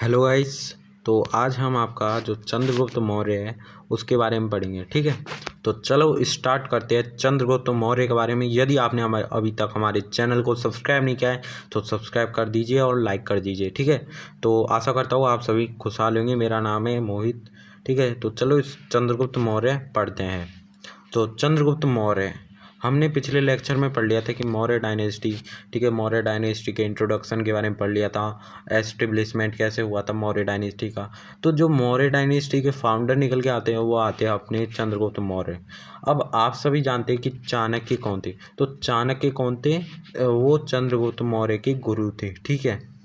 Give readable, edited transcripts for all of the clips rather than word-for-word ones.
Hello guys. तो आज हम आपका जो चंद्रगुप्त मौर्य है उसके बारे में पढ़ेंगे। ठीक है, तो चलो स्टार्ट करते हैं चंद्रगुप्त मौर्य के बारे में। यदि आपने अभी तक हमारे चैनल को सब्सक्राइब नहीं किया है तो सब्सक्राइब कर दीजिए और लाइक कर दीजिए। ठीक है, तो आशा करता हूँ आप सभी खुशहाल होंगे। मेरा नाम है मोहित। ठीक है, तो चलो इस चंद्रगुप्त मौर्य पढ़ते हैं। तो चंद्रगुप्त मौर्य हमने पिछले लेक्चर में पढ़ लिया था कि मौर्य डायनेस्टी। ठीक है, मौर्य डायनेस्टी के इंट्रोडक्शन के बारे में पढ़ लिया था, एस्टेब्लिशमेंट कैसे हुआ था मौर्य डायनेस्टी का। तो जो मौर्य डायनेस्टी के फाउंडर निकल के आते हैं वो आते हैं अपने चंद्रगुप्त मौर्य। अब आप सभी जानते हैं कि चाणक्य कौन थे। तो चाणक्य कौन थे? वो चंद्रगुप्त मौर्य के गुरु थे। ठीक है,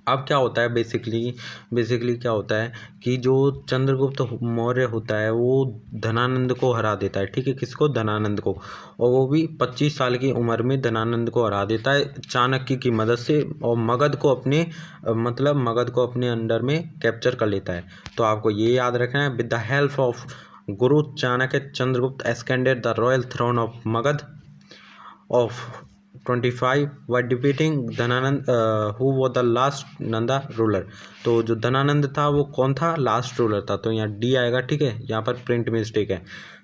अब क्या होता है बेसिकली क्या होता है कि जो चंद्रगुप्त मौर्य होता है वो धनानंद को हरा देता है। ठीक है, किसको? धनानंद को। और वो भी 25 साल की उम्र में धनानंद को हरा देता है चाणक्य की मदद से, और मगध को अपने अंडर में कैप्चर कर लेता है। तो आपको ये याद रखना है, with the help of Guru Chanakya Chandragupta ascended the royal throne of Magadha of 25 by defeating Dhanananda who was the last Nanda ruler. तो जो धनानंद था वो कौन था? लास्ट रूलर था। तो यहाँ डी आएगा। ठीक है, यहाँ पर प्रिंट मिस्टेक है।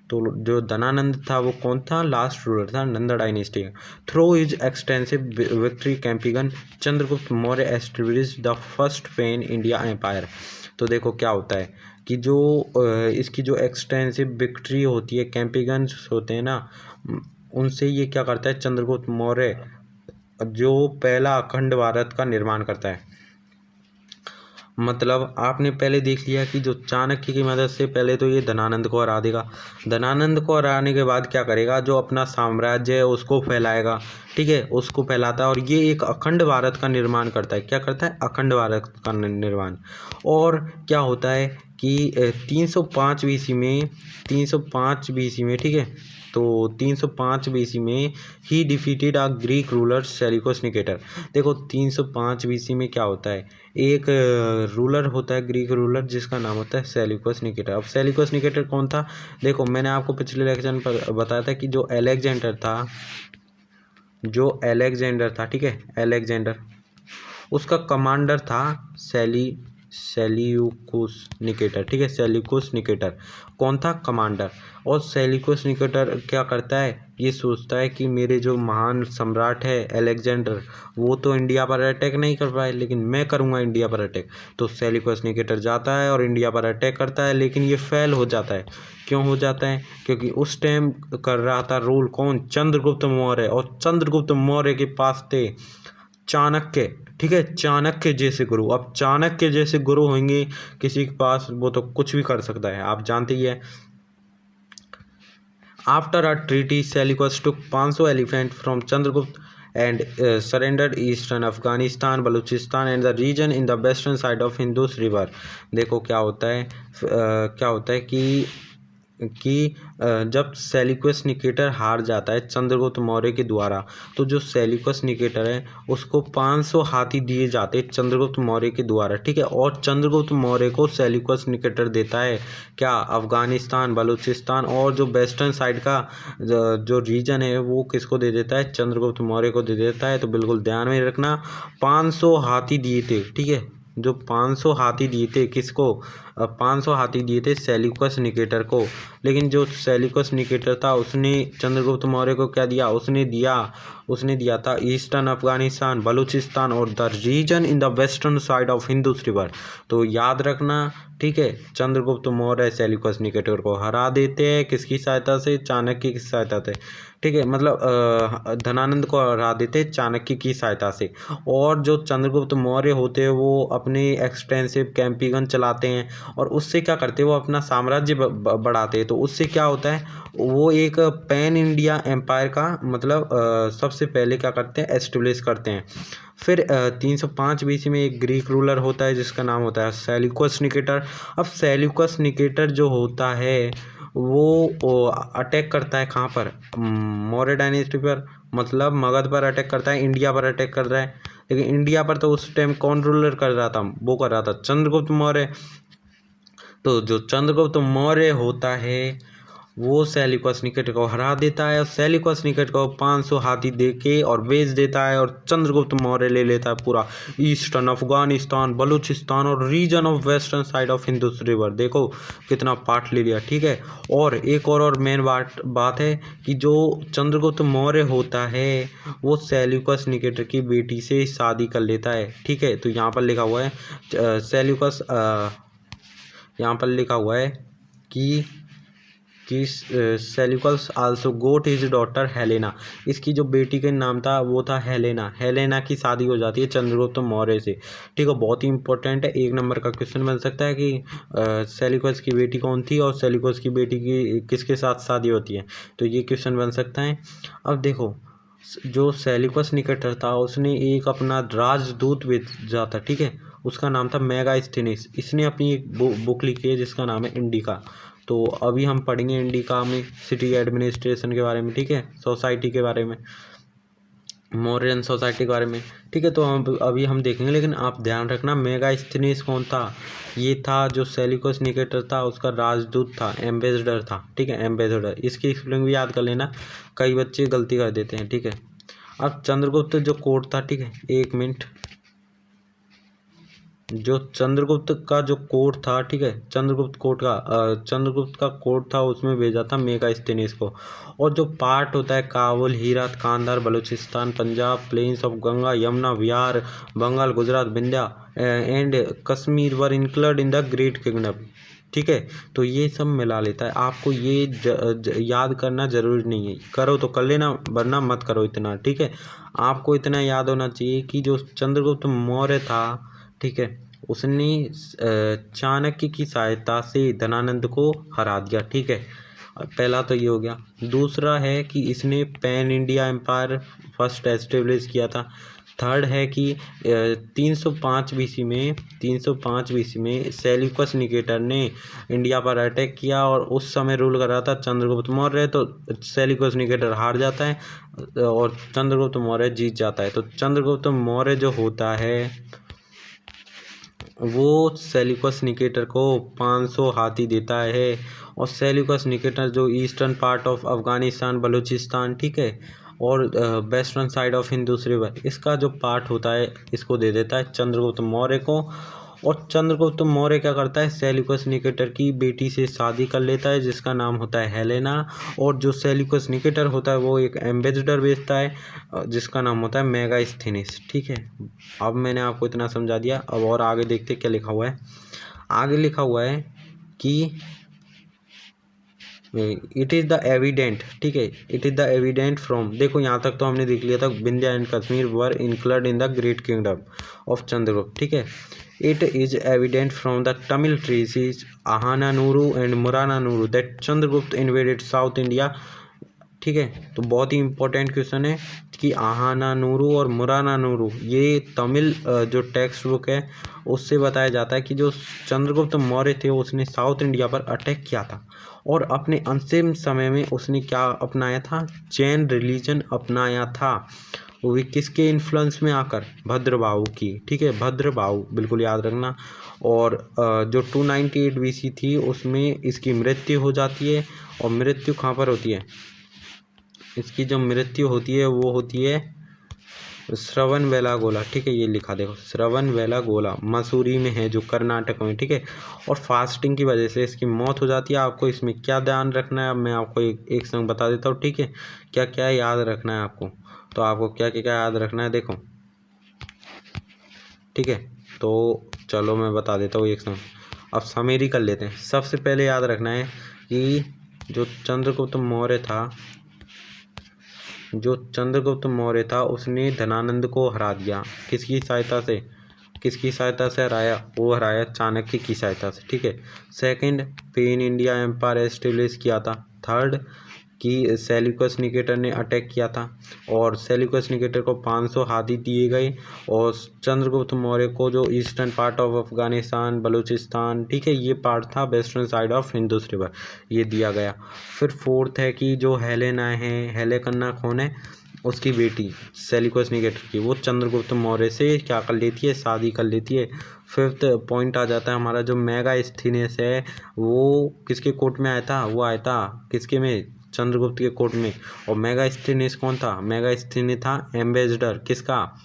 तो जो धनानंद था वो कौन था? लास्ट रूलर था नंदा डायनेस्टी का। Through his extensive victory campaign Chandragupta Maurya established the first pan India empire. तो देखो क्या होता है कि जो इसकी जो एक्सटेंसिव विक्ट्री होती है, कैंपिगन्स होते हैं ना, उनसे ये क्या करता है चंद्रगुप्त मौर्य, जो पहला अखंड भारत का निर्माण करता है। मतलब आपने पहले देख लिया कि जो चाणक्य की मदद से पहले तो ये धनानंद को हरा देगा। धनानंद को हराने के बाद क्या करेगा? जो अपना साम्राज्य है उसको फैलाएगा। ठीक है, उसको फैलाता है और ये एक अखंड भारत का निर्माण करता है। क्या करता है? अखंड भारत का निर्माण। और क्या होता है कि 305 बीसी में ठीक है, तो 305 बीसी में ही defeated a Greek ruler Seleucus Nicator. देखो 305 बीसी में क्या होता है, एक रूलर होता है, ग्रीक रूलर, जिसका नाम होता है सेल्यूकस निकेटर। अब सेल्यूकस निकेटर कौन था? देखो मैंने आपको पिछले लेक्चर पर बताया था कि जो अलेक्जेंडर था, ठीक है, अलेक्जेंडर, उसका कमांडर था सेल्यूकुस निकेटर। ठीक है, सेल्यूकुस निकेटर कौन था? कमांडर। और सेल्यूकुस निकेटर क्या करता है? ये सोचता है कि मेरे जो महान सम्राट है अलेक्जेंडर, वो तो इंडिया पर अटैक नहीं कर पाए, लेकिन मैं करूँगा इंडिया पर अटैक। तो सेल्यूकस निकेटर जाता है और इंडिया पर अटैक करता है, लेकिन ये फेल हो जाता है। क्यों हो जाता है? क्योंकि उस टाइम कर रहा था रूल कौन? चंद्रगुप्त मौर्य। और चंद्रगुप्त मौर्य के पास थे चाणक्य। ठीक है, चाणक्य जैसे गुरु। अब चाणक्य जैसे गुरु होंगे किसी के पास, वो तो कुछ भी कर सकता है, आप जानते ही है। After a treaty Seleucus took 500 elephant from Chandragupta and surrendered eastern Afghanistan, Balochistan and the region in the western side of Indus river। देखो क्या होता है कि जब सेल्यूकस निकेटर हार जाता है चंद्रगुप्त मौर्य के द्वारा, तो जो सेल्यूकस निकेटर है उसको 500 हाथी दिए जाते हैं चंद्रगुप्त मौर्य के द्वारा। ठीक है, और चंद्रगुप्त मौर्य को सेल्यूकस निकेटर देता है क्या? अफगानिस्तान, बलूचिस्तान और जो वेस्टर्न साइड का जो रीजन है वो किसको दे देता है? चंद्रगुप्त मौर्य को दे देता है। तो बिल्कुल ध्यान में रखना, 500 हाथी दिए थे। ठीक है, जो 500 हाथी दिए थे किसको? 500 हाथी दिए थे सेल्यूकस निकेटर को। लेकिन जो सेल्यूकस निकेटर था उसने चंद्रगुप्त मौर्य को क्या दिया? उसने दिया था ईस्टर्न अफगानिस्तान, बलूचिस्तान और the region in the western side of Hindus river. तो याद रखना, ठीक है, चंद्रगुप्त मौर्य सेल्यूकस निकेटर को हरा देते हैं किसकी सहायता से? चाणक्य की सहायता से। ठीक है, मतलब धनानंद को हरा देते चाणक्य की सहायता से। और जो चंद्रगुप्त मौर्य होते हैं वो अपने एक्सटेंसिव कैंपिगन चलाते हैं और उससे क्या करते हैं? वो अपना साम्राज्य बढ़ाते हैं। तो उससे क्या होता है? वो एक पैन इंडिया एम्पायर का मतलब सबसे पहले क्या करते हैं? एस्टेब्लिश करते हैं। फिर 305 बीसी में एक ग्रीक रूलर होता है जिसका नाम होता है सेल्यूकस निकेटर। अब सेल्यूकस निकेटर जो होता है वो अटैक करता है कहाँ पर? मौर्य डायनेस्टी पर, मतलब मगध पर अटैक करता है, इंडिया पर अटैक कर रहा है। लेकिन इंडिया पर तो उस टाइम कौन रूलर कर रहा था? वो कर रहा था चंद्रगुप्त मौर्य। तो जो चंद्रगुप्त मौर्य होता है वो सेल्यूकस निकेटर को हरा देता है और सेल्यूकस निकेटर को 500 हाथी दे के और बेच देता है और चंद्रगुप्त मौर्य ले लेता है पूरा ईस्टर्न अफगानिस्तान, बलूचिस्तान और region of western side of Indus river. देखो कितना पार्ट ले लिया, ठीक है। और एक और मेन बात है कि जो चंद्रगुप्त मौर्य होता है वो सेल्यूकस निकेटर की बेटी से शादी कर लेता है, ठीक है। तो यहाँ पर लिखा हुआ है सेल्यूकस, यहाँ पर लिखा हुआ है कि सेल्यूकस आल्सो गोट हिज डॉटर हेलेना। इसकी जो बेटी का नाम था वो था हेलेना। हेलेना की शादी हो जाती है चंद्रगुप्त मौर्य से, ठीक है। बहुत ही इंपॉर्टेंट है, 1 नंबर का क्वेश्चन बन सकता है कि सेल्यूकस की बेटी कौन थी और सेल्यूकस की बेटी की किसके साथ शादी होती है, तो ये क्वेश्चन बन सकता है। अब देखो जो सेल्यूकस निकेटर था उसने एक अपना राजदूत भेजा था, ठीक है। उसका नाम था मेगास्थनीस। इसने अपनी एक बुक लिखी है जिसका नाम है इंडिका। तो अभी हम पढ़ेंगे इंडिका में सिटी एडमिनिस्ट्रेशन के बारे में, ठीक है, सोसाइटी के बारे में, मौर्यन सोसाइटी के बारे में, ठीक है। तो अभी हम देखेंगे, लेकिन आप ध्यान रखना मेगास्थनीस कौन था। ये था जो सेल्यूकस निकेटर था उसका राजदूत था, एम्बेसडर था, ठीक है, एम्बेसडर। इसकी स्पेलिंग भी याद कर लेना, कई बच्चे गलती कर देते हैं, ठीक है। अब चंद्रगुप्त जो कोर्ट था, ठीक है, 1 मिनट, जो चंद्रगुप्त का जो कोर्ट था, ठीक है, चंद्रगुप्त का कोर्ट था उसमें भेजा था मेगास्थनीस को। और जो पार्ट होता है Kabul, Herat, Kandahar, Baluchistan, Punjab, plains of Ganga, Yamuna, Bihar, Bengal, Gujarat, Vindhya and Kashmir were include in the great kingdom, ठीक है। तो ये सब मिला लेता है। आपको ये याद करना जरूरी नहीं है, करो तो कर लेना वरना मत करो इतना, ठीक है। आपको इतना याद होना चाहिए कि जो चंद्रगुप्त मौर्य था, ठीक है, उसने चाणक्य की सहायता से धनानंद को हरा दिया, ठीक है। पहला तो ये हो गया। दूसरा है कि इसने pan India empire first establish किया था। थर्ड है कि 305 बीसी में सेल्यूकस निकेटर ने इंडिया पर अटैक किया और उस समय रूल कर रहा था चंद्रगुप्त मौर्य। तो सेल्यूकस निकेटर हार जाता है और चंद्रगुप्त मौर्य जीत जाता है। तो चंद्रगुप्त मौर्य जो होता है वो सेल्यूकस निकेटर को 500 हाथी देता है। और सेल्यूकस निकेटर जो eastern part of Afghanistan, Balochistan, ठीक है, और western side of Indus river, इसका जो पार्ट होता है इसको दे देता है चंद्रगुप्त मौर्य को। और चंद्रगुप्त मौर्य क्या करता है, सेल्यूकस निकेटर की बेटी से शादी कर लेता है जिसका नाम होता है हेलेना। और जो सेल्यूकस निकेटर होता है वो एक एम्बेसडर भेजता है जिसका नाम होता है मेगास्थनीस, ठीक है। अब मैंने आपको इतना समझा दिया। अब और आगे देखते क्या लिखा हुआ है। आगे लिखा हुआ है कि इट इज़ द एविडेंट, ठीक है, it is the evident from, देखो यहाँ तक तो हमने देख लिया था, Vindhya and Kashmir were include in the great kingdom of Chandragupta, ठीक है। It is evident from the Tamil traces Ahananuru and Purananuru that Chandragupta invaded south India, ठीक है। तो बहुत ही इंपॉर्टेंट क्वेश्चन है कि अहानानूरू और मुरानानूरू, ये तमिल जो टेक्स्ट बुक है उससे बताया जाता है कि जो चंद्रगुप्त मौर्य थे उसने साउथ इंडिया पर अटैक किया था और अपने अंतिम समय में उसने क्या अपनाया था, जैन रिलीजन अपनाया था। वो भी किसके इन्फ्लुएंस में आकर, भद्रबाहु की, ठीक है, भद्रबाहु बिल्कुल याद रखना। और जो 298 बीसी थी उसमें इसकी मृत्यु हो जाती है। और मृत्यु कहाँ पर होती है, इसकी जो मृत्यु होती है वो होती है श्रवणबेलागोला, ठीक है, ये लिखा देखो श्रवणबेलागोला, मसूरी में है जो कर्नाटक में, ठीक है। और फास्टिंग की वजह से इसकी मौत हो जाती है। आपको इसमें क्या ध्यान रखना है अब मैं आपको एक संग बता देता हूँ, ठीक है, क्या क्या याद रखना है आपको। तो आपको क्या क्या याद रखना है देखो, ठीक है। तो चलो मैं बता देता हूँ एक संग, अब समरी कर लेते हैं। सबसे पहले याद रखना है कि जो चंद्रगुप्त मौर्य था उसने धनानंद को हरा दिया। किसकी सहायता से हराया, वो हराया चाणक्य की सहायता से, ठीक है। Second, pan India empire establish किया था। थर्ड कि सेल्यूकस निकेटर ने अटैक किया था और सेल्यूकस निकेटर को 500 हाथी दिए गए। और चंद्रगुप्त मौर्य को जो eastern part of Afghanistan, Balochistan, ठीक है, ये पार्ट था western side of Indus river, ये दिया गया। फिर फोर्थ है कि जो हेलेना है, हेलेना कौन है, उसकी बेटी सेल्यूकस निकेटर की, वो चंद्रगुप्त मौर्य से क्या कर लेती है, शादी कर लेती है। फिफ्थ पॉइंट आ जाता है हमारा, जो मेगास्थनीस है वो किसके कोर्ट में आया था, वो आया था किसके में, चंद्रगुप्त के कोर्ट में। और मेगास्थनीस कौन था, मेगास्थनीस था एम्बेसडर किसका,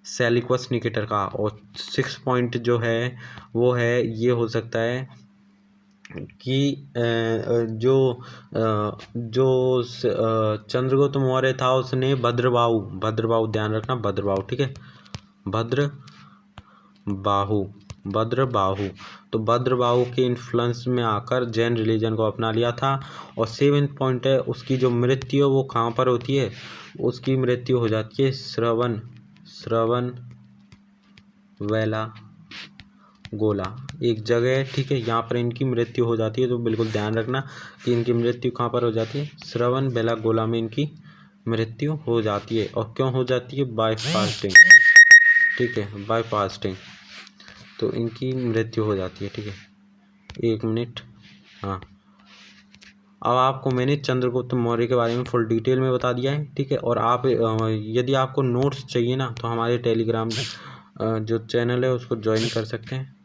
सेल्यूकस निकेटर का। और 6 पॉइंट जो है वो है, ये हो सकता है कि जो चंद्रगुप्त मौर्य था उसने भद्रबाहु ध्यान रखना, भद्रबाहु, ठीक है, भद्रबाहु तो भद्रबाहु के इन्फ्लुएंस में आकर जैन रिलीजन को अपना लिया था। और 7 पॉइंट है, उसकी जो मृत्यु है वो कहाँ पर होती है, उसकी मृत्यु हो जाती है श्रवण वेला गोला एक जगह है, ठीक है, यहाँ पर इनकी मृत्यु हो जाती है। तो बिल्कुल ध्यान रखना कि इनकी मृत्यु कहाँ पर हो जाती है, श्रवण बेला गोला में इनकी मृत्यु हो जाती है। और क्यों हो जाती है, बाय फास्टिंग, ठीक है, बाय फास्टिंग, तो इनकी मृत्यु हो जाती है, ठीक है। 1 मिनट, हाँ, अब आपको मैंने चंद्रगुप्त मौर्य के बारे में फुल डिटेल में बता दिया है, ठीक है। और आप यदि आपको नोट्स चाहिए ना, तो हमारे टेलीग्राम जो चैनल है उसको ज्वाइन कर सकते हैं।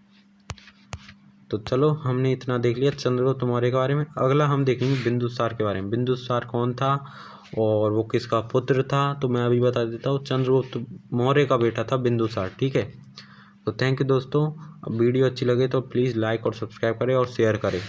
तो चलो, हमने इतना देख लिया चंद्रगुप्त मौर्य के बारे में। अगला हम देखेंगे बिंदुसार के बारे में। बिंदुसार कौन था और वो किसका पुत्र था, तो मैं अभी बता देता हूँ, चंद्रगुप्त मौर्य का बेटा था बिंदुसार, ठीक है। तो थैंक यू दोस्तों, वीडियो अच्छी लगे तो प्लीज़ लाइक और सब्सक्राइब करें और शेयर करें।